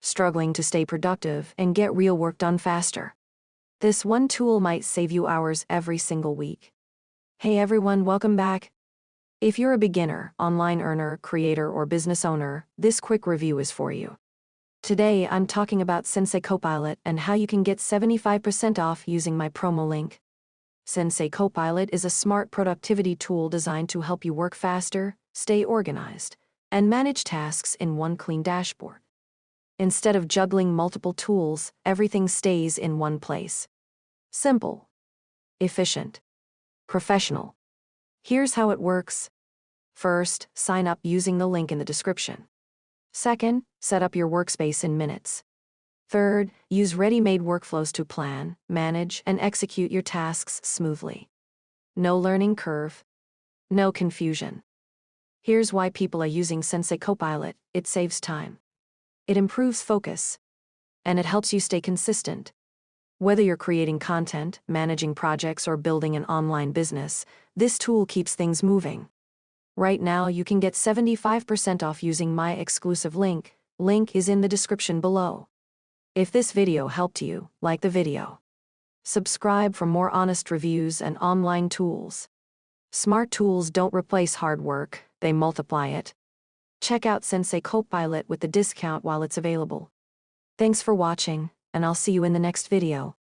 struggling to stay productive and get real work done faster. This one tool might save you hours every single week. Hey everyone, welcome back. If you're a beginner, online earner, creator, or business owner, this quick review is for you. Today, I'm talking about SenSei Copilot and how you can get 75% off using my promo link. SenSei Copilot is a smart productivity tool designed to help you work faster, stay organized, and manage tasks in one clean dashboard. Instead of juggling multiple tools, everything stays in one place. Simple, efficient, professional. Here's how it works. First, sign up using the link in the description. Second, set up your workspace in minutes. Third, use ready-made workflows to plan, manage, and execute your tasks smoothly. No learning curve. No confusion. Here's why people are using SenSei Copilot. It saves time. It improves focus. And it helps you stay consistent. Whether you're creating content, managing projects, or building an online business, this tool keeps things moving. Right now, you can get 75% off using my exclusive link. Link is in the description below. If this video helped you, like the video. Subscribe for more honest reviews and online tools. Smart tools don't replace hard work, they multiply it. Check out SenSei Copilot with the discount while it's available. Thanks for watching, and I'll see you in the next video.